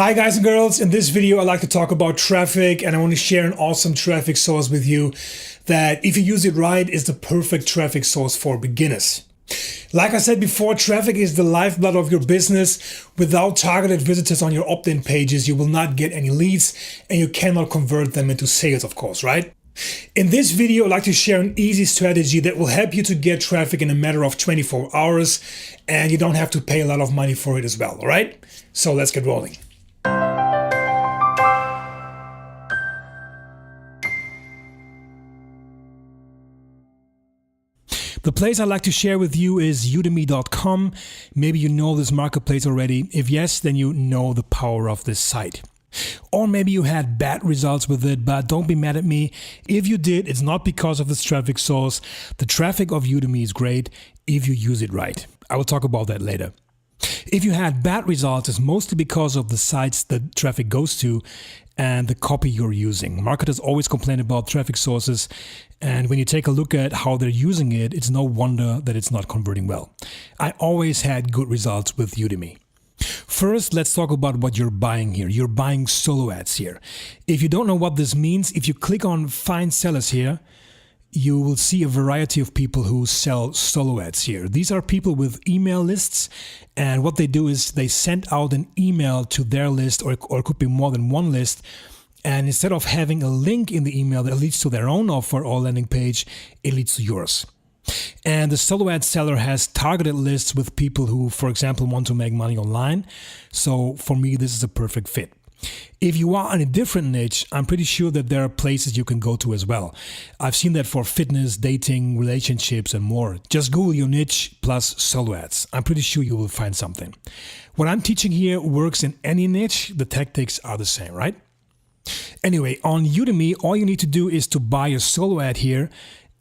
Hi guys and girls, in this video I'd like to talk about traffic, and I want to share an awesome traffic source with you that, if you use it right, is the perfect traffic source for beginners. Like I said before, traffic is the lifeblood of your business. Without targeted visitors on your opt-in pages, you will not get any leads and you cannot convert them into sales, of course, right? In this video, I'd like to share an easy strategy that will help you to get traffic in a matter of 24 hours, and you don't have to pay a lot of money for it as well, all right? So let's get rolling. The place I'd like to share with you is udemy.com. Maybe you know this marketplace already. If yes, then you know the power of this site. Or maybe you had bad results with it, but don't be mad at me. If you did, it's not because of this traffic source. The traffic of Udemy is great if you use it right. I will talk about that later. If you had bad results, it's mostly because of the sites that traffic goes to and the copy you're using. Marketers always complain about traffic sources, and when you take a look at how they're using it, it's no wonder that it's not converting well. I always had good results with Udemy. First, let's talk about what you're buying here. You're buying solo ads here. If you don't know what this means, if you click on Find Sellers here, you will see a variety of people who sell solo ads here. These are people with email lists, and what they do is they send out an email to their list, or it could be more than one list, and instead of having a link in the email that leads to their own offer or landing page, it leads to yours. And the solo ad seller has targeted lists with people who, for example, want to make money online. So for me, this is a perfect fit. If you are in a different niche, I'm pretty sure that there are places you can go to as well. I've seen that for fitness, dating, relationships, and more. Just Google your niche plus solo ads. I'm pretty sure you will find something. What I'm teaching here works in any niche. The tactics are the same, right? Anyway, on Udemy, all you need to do is to buy a solo ad here,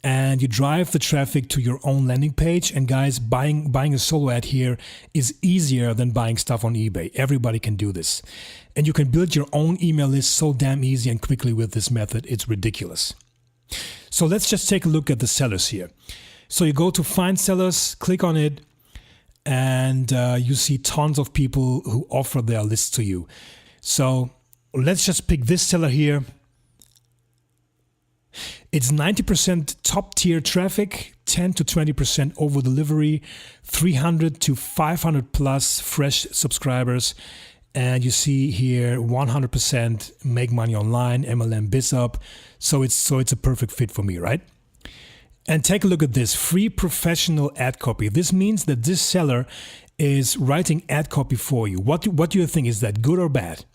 and you drive the traffic to your own landing page. And guys, buying a solo ad here is easier than buying stuff on eBay. Everybody can do this. And you can build your own email list so damn easy and quickly with this method. It's ridiculous. So let's just take a look at the sellers here. So you go to Find Sellers, click on it, and you see tons of people who offer their lists to you. So let's just pick this seller here. It's 90% top tier traffic, 10 to 20% over delivery, 300 to 500 plus fresh subscribers. And you see here 100% make money online, MLM BizUp. So it's a perfect fit for me, right? And take a look at this, free professional ad copy. This means that this seller is writing ad copy for you. What do you think? Is that good or bad?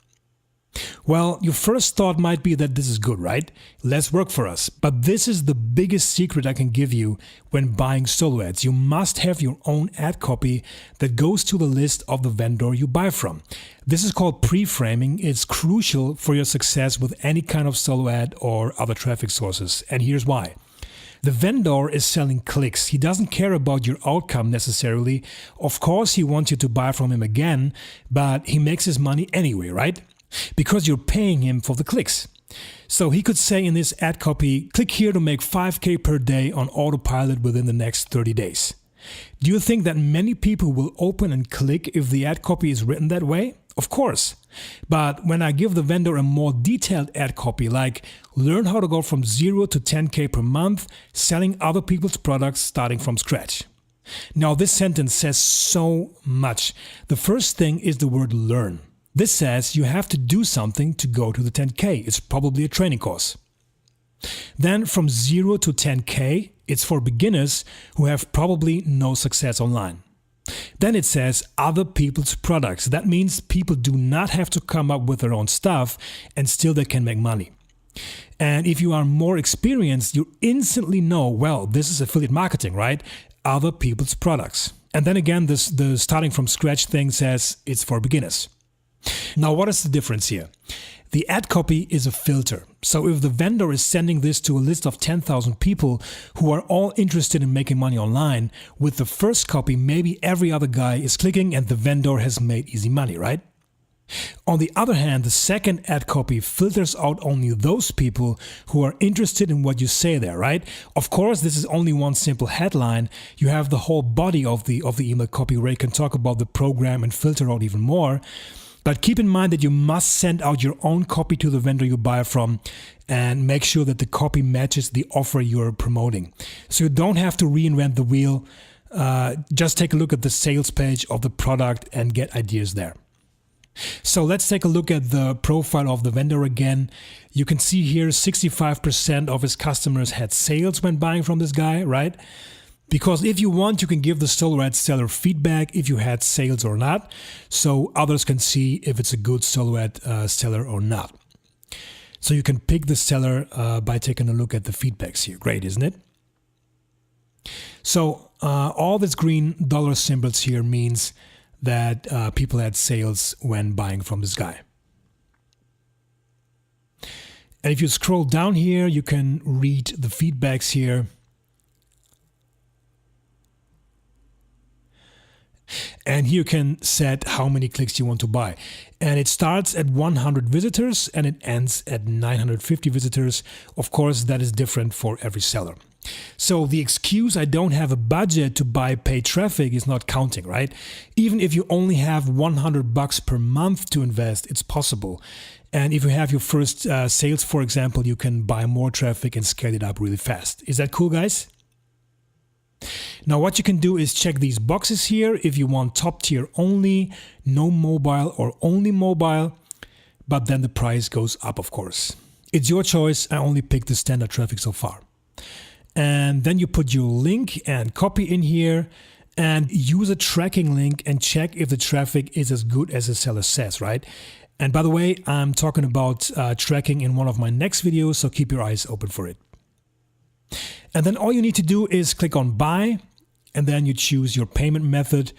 Well, your first thought might be that this is good, right? Less work for us. But this is the biggest secret I can give you when buying solo ads. You must have your own ad copy that goes to the list of the vendor you buy from. This is called pre-framing. It's crucial for your success with any kind of solo ad or other traffic sources. And here's why. The vendor is selling clicks. He doesn't care about your outcome necessarily. Of course, he wants you to buy from him again, but he makes his money anyway, right? Because you're paying him for the clicks. So he could say in this ad copy, click here to make 5K per day on autopilot within the next 30 days. Do you think that many people will open and click if the ad copy is written that way? Of course. But when I give the vendor a more detailed ad copy, like learn how to go from 0 to 10K per month, selling other people's products starting from scratch. Now this sentence says so much. The first thing is the word learn. This says you have to do something to go to the 10K. It's probably a training course. Then from 0 to 10K, it's for beginners who have probably no success online. Then it says other people's products. That means people do not have to come up with their own stuff and still they can make money. And if you are more experienced, you instantly know, well, this is affiliate marketing, right? Other people's products. And then again, the starting from scratch thing says it's for beginners. Now, what is the difference here? The ad copy is a filter. So if the vendor is sending this to a list of 10,000 people who are all interested in making money online, with the first copy, maybe every other guy is clicking and the vendor has made easy money, right? On the other hand, the second ad copy filters out only those people who are interested in what you say there, right? Of course, this is only one simple headline. You have the whole body of the email copy where you can talk about the program and filter out even more. But keep in mind that you must send out your own copy to the vendor you buy from and make sure that the copy matches the offer you're promoting. So you don't have to reinvent the wheel. Just take a look at the sales page of the product and get ideas there. So let's take a look at the profile of the vendor again. You can see here 65% of his customers had sales when buying from this guy, right? Because if you want, you can give the SoloRad seller feedback if you had sales or not, so others can see if it's a good SoloRad seller or not. So you can pick the seller by taking a look at the feedbacks here. Great, isn't it? So all these green dollar symbols here means that people had sales when buying from this guy. And if you scroll down here, you can read the feedbacks here. And here you can set how many clicks you want to buy. And it starts at 100 visitors and it ends at 950 visitors. Of course, that is different for every seller. So the excuse I don't have a budget to buy paid traffic is not counting, right? Even if you only have $100 per month to invest, it's possible. And if you have your first sales, for example, you can buy more traffic and scale it up really fast. Is that cool, guys? Now what you can do is check these boxes here if you want top tier only, no mobile or only mobile, but then the price goes up, of course. It's your choice. I only picked the standard traffic so far. And then you put your link and copy in here and use a tracking link and check if the traffic is as good as the seller says, right? And by the way, I'm talking about tracking in one of my next videos, so keep your eyes open for it. And then all you need to do is click on buy and then you choose your payment method.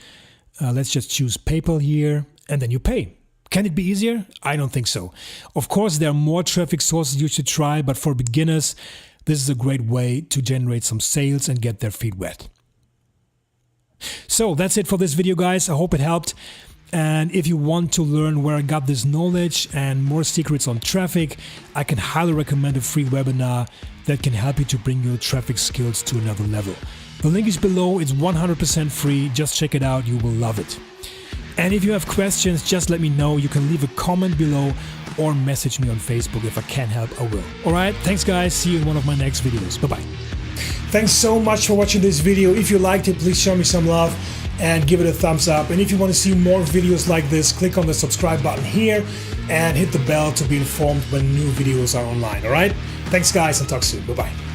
Let's just choose PayPal here and then you pay. Can it be easier? I don't think so. Of course, there are more traffic sources you should try, but for beginners, this is a great way to generate some sales and get their feet wet. So that's it for this video, guys. I hope it helped. And if you want to learn where I got this knowledge and more secrets on traffic, I can highly recommend a free webinar that can help you to bring your traffic skills to another level. The link is below. It's 100% free. Just check it out. You will love it. And if you have questions, just let me know. You can leave a comment below or message me on Facebook. If I can help, I will. All right. Thanks, guys. See you in one of my next videos. Bye-bye. Thanks so much for watching this video. If you liked it, please show me some love and give it a thumbs up. And if you want to see more videos like this, click on the subscribe button here and hit the bell to be informed when new videos are online. All right. Thanks, guys, and talk soon. Bye-bye.